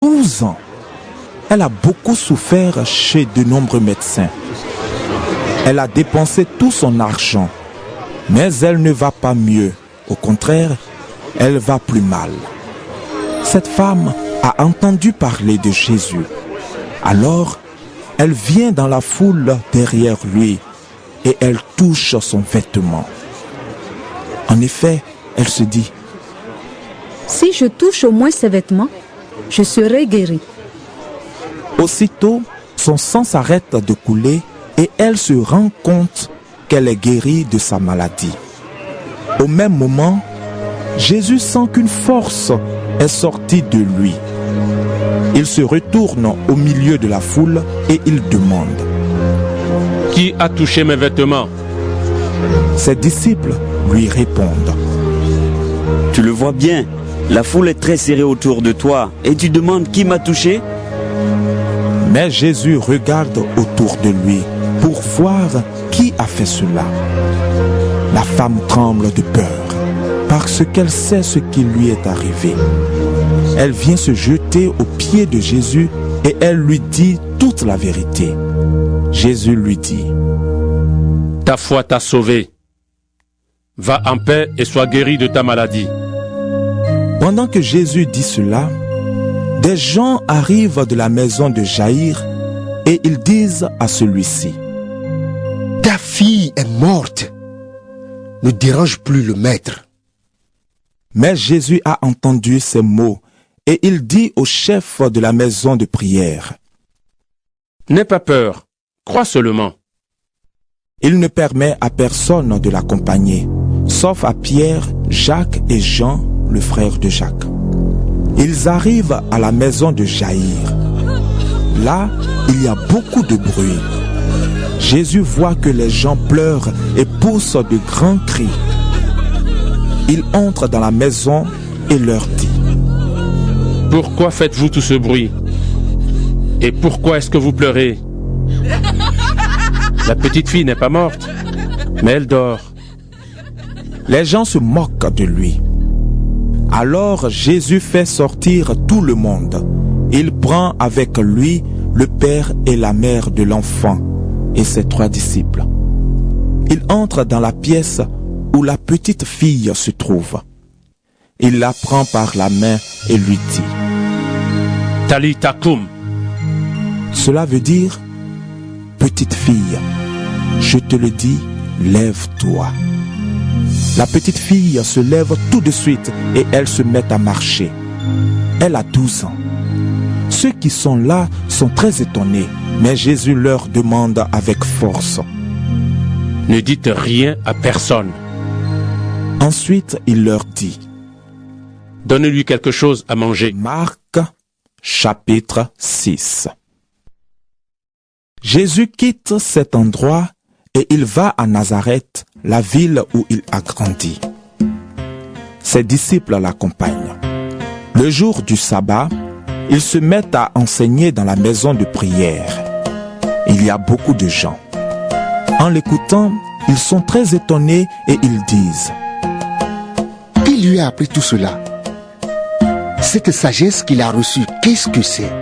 12 ans. Elle a beaucoup souffert chez de nombreux médecins. Elle a dépensé tout son argent, mais elle ne va pas mieux. Au contraire, elle va plus mal. Cette femme a entendu parler de Jésus. Alors, elle vient dans la foule derrière lui et elle touche son vêtement. En effet, elle se dit, « Si je touche au moins ses vêtements, je serai guérie. » Aussitôt, son sang s'arrête de couler et elle se rend compte qu'elle est guérie de sa maladie. Au même moment, Jésus sent qu'une force est sortie de lui. Il se retourne au milieu de la foule et il demande, « Qui a touché mes vêtements ?» Ses disciples lui répondent, « Tu le vois bien, la foule est très serrée autour de toi et tu demandes qui m'a touché ?» Mais Jésus regarde autour de lui pour voir qui a fait cela. La femme tremble de peur parce qu'elle sait ce qui lui est arrivé. Elle vient se jeter aux pieds de Jésus et elle lui dit toute la vérité. Jésus lui dit, « Ta foi t'a sauvé. Va en paix et sois guéri de ta maladie. » Pendant que Jésus dit cela, des gens arrivent de la maison de Jaïr et ils disent à celui-ci, « Ta fille est morte. Ne dérange plus le maître. » Mais Jésus a entendu ces mots et il dit au chef de la maison de prière, « N'aie pas peur, crois seulement. » Il ne permet à personne de l'accompagner, sauf à Pierre, Jacques et Jean, le frère de Jacques. Ils arrivent à la maison de Jaïr. Là, il y a beaucoup de bruit. Jésus voit que les gens pleurent et poussent de grands cris. Il entre dans la maison et leur dit, « Pourquoi faites-vous tout ce bruit? Et pourquoi est-ce que vous pleurez? La petite fille n'est pas morte, mais elle dort. » Les gens se moquent de lui. Alors Jésus fait sortir tout le monde. Il prend avec lui le père et la mère de l'enfant et ses 3 disciples. Il entre dans la pièce où la petite fille se trouve. Il la prend par la main et lui dit, « Talitha koum » Cela veut dire, « Petite fille, je te le dis, lève-toi. » La petite fille se lève tout de suite et elle se met à marcher. Elle a 12 ans. Ceux qui sont là sont très étonnés, mais Jésus leur demande avec force, « Ne dites rien à personne. » Ensuite, il leur dit, « Donnez-lui quelque chose à manger. » Marc, chapitre 6. Jésus quitte cet endroit et il va à Nazareth, la ville où il a grandi. Ses disciples l'accompagnent. Le jour du sabbat, ils se mettent à enseigner dans la maison de prière. Il y a beaucoup de gens. En l'écoutant, ils sont très étonnés et ils disent, « Qui lui a appris tout cela? Cette sagesse qu'il a reçue, qu'est-ce que c'est?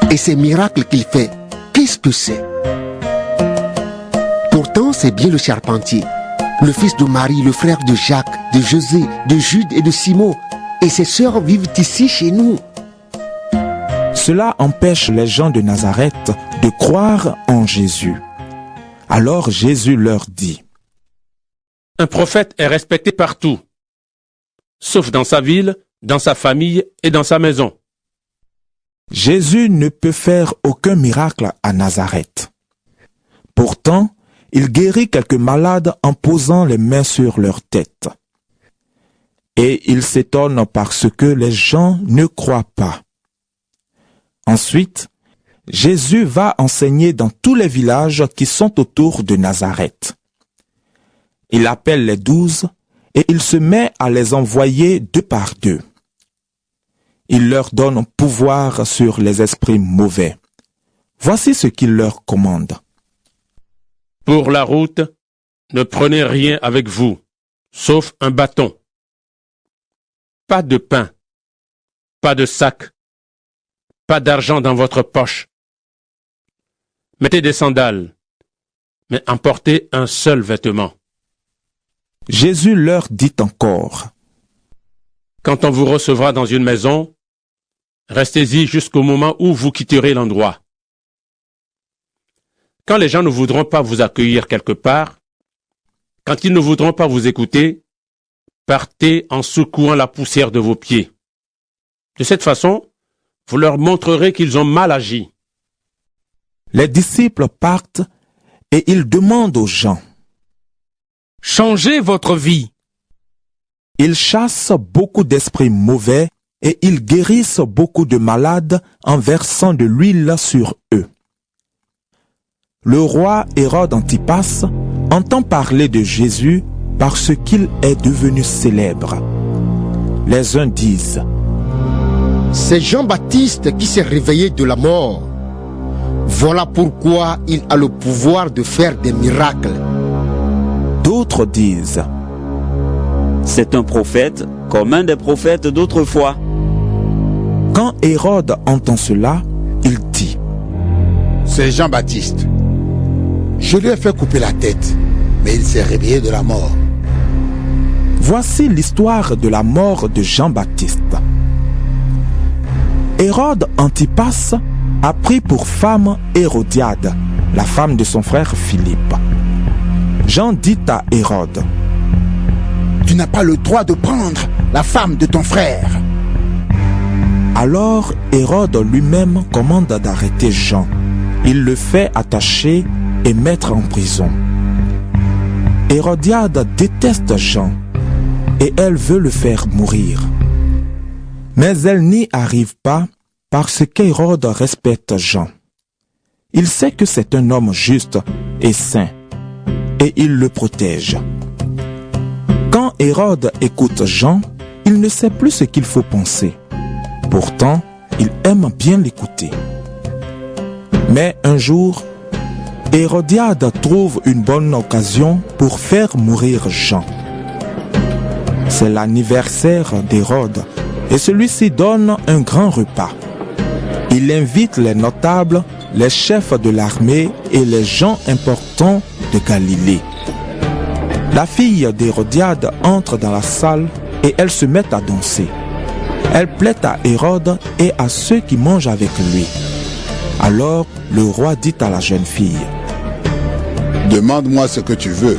Et ces miracles qu'il fait, qu'est-ce que c'est? Pourtant, c'est bien le charpentier, le fils de Marie, le frère de Jacques, de José, de Jude et de Simon. Et ses sœurs vivent ici chez nous. » Cela empêche les gens de Nazareth de croire en Jésus. Alors Jésus leur dit, « Un prophète est respecté partout, sauf dans sa ville, dans sa famille et dans sa maison. » Jésus ne peut faire aucun miracle à Nazareth. Pourtant, il guérit quelques malades en posant les mains sur leur tête. Et il s'étonne parce que les gens ne croient pas. Ensuite, Jésus va enseigner dans tous les villages qui sont autour de Nazareth. Il appelle les 12 et il se met à les envoyer 2 par 2. Il leur donne pouvoir sur les esprits mauvais. Voici ce qu'il leur commande. « Pour la route, ne prenez rien avec vous, sauf un bâton. Pas de pain, pas de sac, pas d'argent dans votre poche. Mettez des sandales, mais emportez un seul vêtement. Jésus leur dit encore, Quand on vous recevra dans une maison, restez-y jusqu'au moment où vous quitterez l'endroit. Quand les gens ne voudront pas vous accueillir quelque part, quand ils ne voudront pas vous écouter, partez en secouant la poussière de vos pieds. De cette façon, vous leur montrerez qu'ils ont mal agi. les disciples partent et ils demandent aux gens. Changez votre vie. Ils chassent beaucoup d'esprits mauvais et ils guérissent beaucoup de malades en versant de l'huile sur eux. Le roi Hérode Antipas entend parler de Jésus parce qu'il est devenu célèbre. Les uns disent, C'est Jean-Baptiste qui s'est réveillé de la mort. Voilà pourquoi il a le pouvoir de faire des miracles. d'autres disent, C'est un prophète comme un des prophètes d'autrefois. Quand Hérode entend cela, il dit, C'est Jean-Baptiste. Je lui ai fait couper la tête, mais il s'est réveillé de la mort. voici l'histoire de la mort de Jean-Baptiste. Hérode Antipas a pris pour femme Hérodiade, la femme de son frère Philippe. Jean dit à Hérode, Tu n'as pas le droit de prendre la femme de ton frère. alors Hérode lui-même commande d'arrêter Jean. Il le fait attacher et mettre en prison. Hérodiade déteste Jean et elle veut le faire mourir. Mais elle n'y arrive pas parce qu'Hérode respecte Jean. Il sait que c'est un homme juste et saint et il le protège. Quand Hérode écoute Jean, il ne sait plus ce qu'il faut penser. Pourtant, il aime bien l'écouter. Mais un jour, Hérodiade trouve une bonne occasion pour faire mourir Jean. C'est l'anniversaire d'Hérode et celui-ci donne un grand repas. Il invite les notables, les chefs de l'armée et les gens importants de Galilée. La fille d'Hérodiade entre dans la salle et elle se met à danser. Elle plaît à Hérode et à ceux qui mangent avec lui. Alors le roi dit à la jeune fille, Demande-moi ce que tu veux,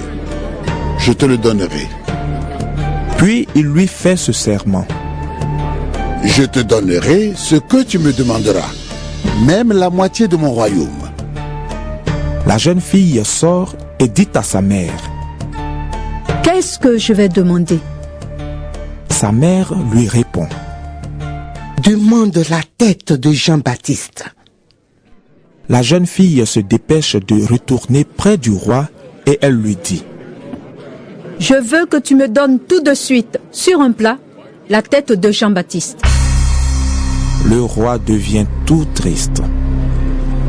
je te le donnerai. puis il lui fait ce serment. Je te donnerai ce que tu me demanderas, même la moitié de mon royaume. La jeune fille sort et dit à sa mère. Qu'est-ce que je vais demander? Sa mère lui répond. Demande la tête de Jean-Baptiste. La jeune fille se dépêche de retourner près du roi et elle lui dit. Je veux que tu me donnes tout de suite, sur un plat, la tête de Jean-Baptiste. Le roi devient tout triste.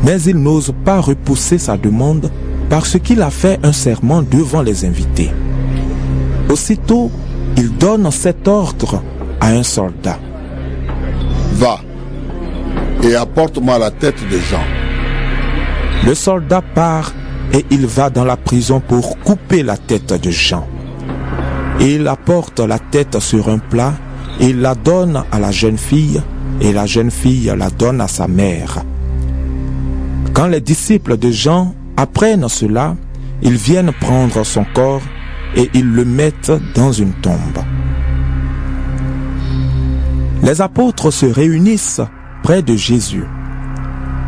Mais il n'ose pas repousser sa demande parce qu'il a fait un serment devant les invités. Aussitôt, il donne cet ordre à un soldat. Va et apporte-moi la tête de Jean. Le soldat part et il va dans la prison pour couper la tête de Jean. Il apporte la tête sur un plat, il la donne à la jeune fille et la jeune fille la donne à sa mère. Quand les disciples de Jean apprennent cela, ils viennent prendre son corps et ils le mettent dans une tombe. Les apôtres se réunissent près de Jésus.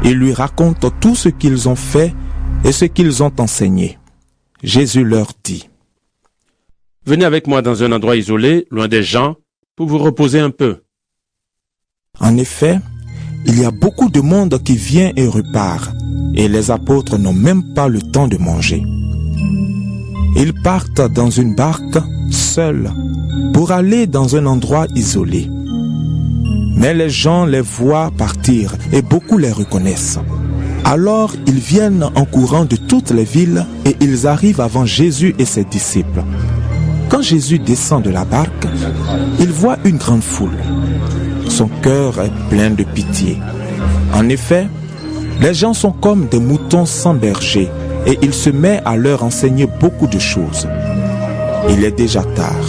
Ils lui racontent tout ce qu'ils ont fait et ce qu'ils ont enseigné. Jésus leur dit, Venez avec moi dans un endroit isolé, loin des gens, pour vous reposer un peu. en effet, il y a beaucoup de monde qui vient et repart, et les apôtres n'ont même pas le temps de manger. Ils partent dans une barque, seuls, pour aller dans un endroit isolé. Mais les gens les voient partir et beaucoup les reconnaissent. Alors ils viennent en courant de toutes les villes et ils arrivent avant Jésus et ses disciples. Quand Jésus descend de la barque, il voit une grande foule. son cœur est plein de pitié. En effet, les gens sont comme des moutons sans berger et il se met à leur enseigner beaucoup de choses. Il est déjà tard.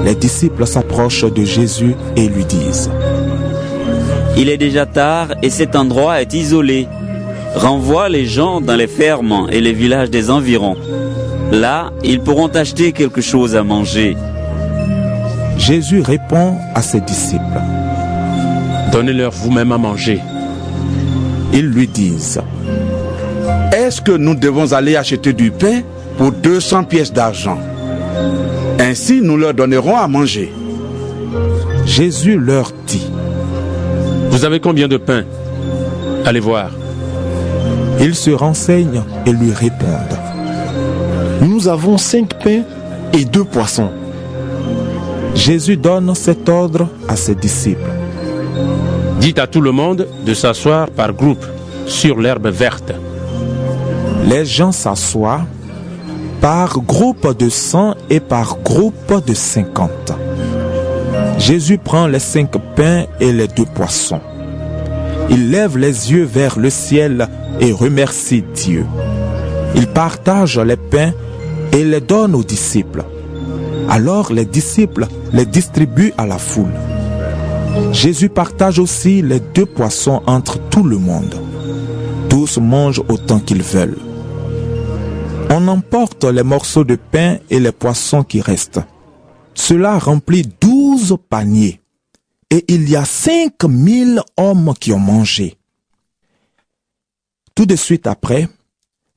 Les disciples s'approchent de Jésus et lui disent: Il est déjà tard et cet endroit est isolé. Renvoie les gens dans les fermes et les villages des environs. Là, ils pourront acheter quelque chose à manger. Jésus répond à ses disciples: Donnez-leur vous-même à manger. Ils lui disent: Est-ce que nous devons aller acheter du pain pour 200 pièces d'argent? Ainsi, nous leur donnerons à manger. Jésus leur dit: Vous avez combien de pain? Allez voir. Ils se renseignent et lui répondent: Nous avons 5 pains et 2 poissons. Jésus donne cet ordre à ses disciples: Dites à tout le monde de s'asseoir par groupe sur l'herbe verte. Les gens s'assoient par groupe de 100 et par groupe de 50. Jésus prend les 5 pains et les 2 poissons. Il lève les yeux vers le ciel et remercie Dieu. Il partage les pains et les donne aux disciples. Alors les disciples les distribuent à la foule. Jésus partage aussi les 2 poissons entre tout le monde. Tous mangent autant qu'ils veulent. On emporte les morceaux de pain et les poissons qui restent. Cela remplit 12 paniers. Et il y a 5000 hommes qui ont mangé. Tout de suite après,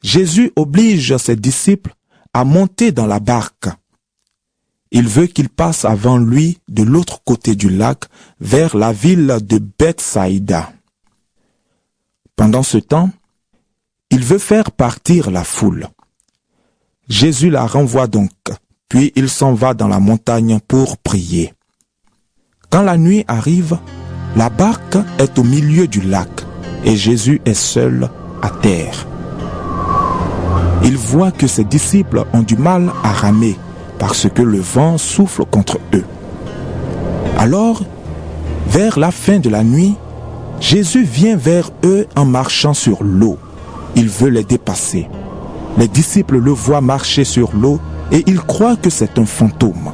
Jésus oblige ses disciples à monter dans la barque. Il veut qu'ils passent avant lui de l'autre côté du lac vers la ville de Bethsaïda. Pendant ce temps, il veut faire partir la foule. Jésus la renvoie donc, puis il s'en va dans la montagne pour prier. Quand la nuit arrive, la barque est au milieu du lac et Jésus est seul à terre. Il voit que ses disciples ont du mal à ramer parce que le vent souffle contre eux. Alors, vers la fin de la nuit, Jésus vient vers eux en marchant sur l'eau. Il veut les dépasser. Les disciples le voient marcher sur l'eau et ils croient que c'est un fantôme.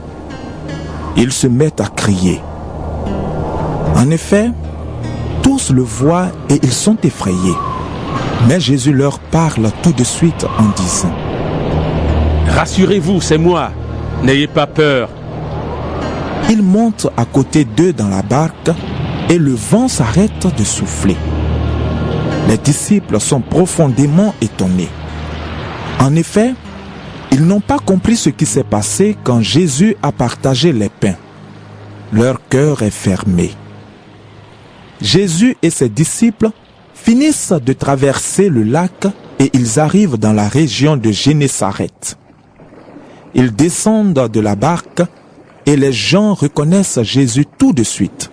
Ils se mettent à crier. En effet, tous le voient et ils sont effrayés. Mais Jésus leur parle tout de suite en disant: Rassurez-vous, c'est moi. N'ayez pas peur. Il monte à côté d'eux dans la barque et le vent s'arrête de souffler. Les disciples sont profondément étonnés. En effet, ils n'ont pas compris ce qui s'est passé quand Jésus a partagé les pains. Leur cœur est fermé. Jésus et ses disciples finissent de traverser le lac et ils arrivent dans la région de Génézareth. Ils descendent de la barque et les gens reconnaissent Jésus tout de suite.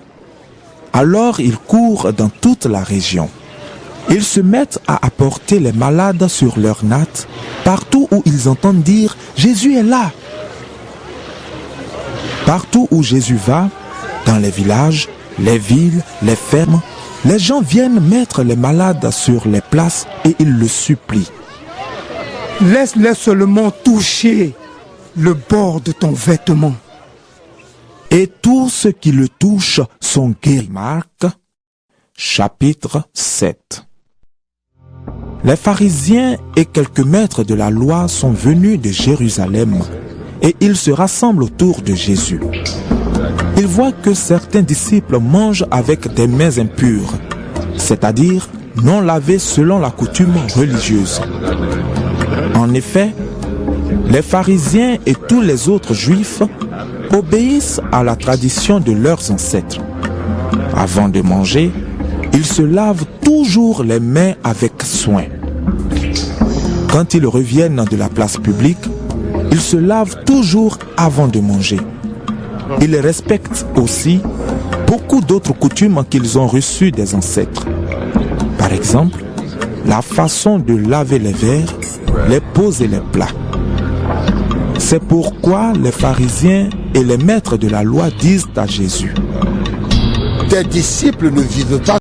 Alors ils courent dans toute la région. Ils se mettent à apporter les malades sur leurs nattes partout où ils entendent dire « Jésus est là ». Partout où Jésus va, dans les villages, les villes, les fermes, les gens viennent mettre les malades sur les places et ils le supplient. Laisse-les seulement toucher le bord de ton vêtement. Et tous ceux qui le touchent sont guéris. Marc, chapitre 7. Les pharisiens et quelques maîtres de la loi sont venus de Jérusalem et ils se rassemblent autour de Jésus. Ils voient que certains disciples mangent avec des mains impures, c'est-à-dire non lavées selon la coutume religieuse. En effet, les pharisiens et tous les autres juifs obéissent à la tradition de leurs ancêtres. Avant de manger, ils se lavent toujours les mains avec soin. Quand ils reviennent de la place publique, ils se lavent toujours avant de manger. Ils respectent aussi beaucoup d'autres coutumes qu'ils ont reçues des ancêtres. Par exemple, la façon de laver les verres, les pots et les plats. C'est pourquoi les pharisiens et les maîtres de la loi disent à Jésus: tes disciples ne vivent pas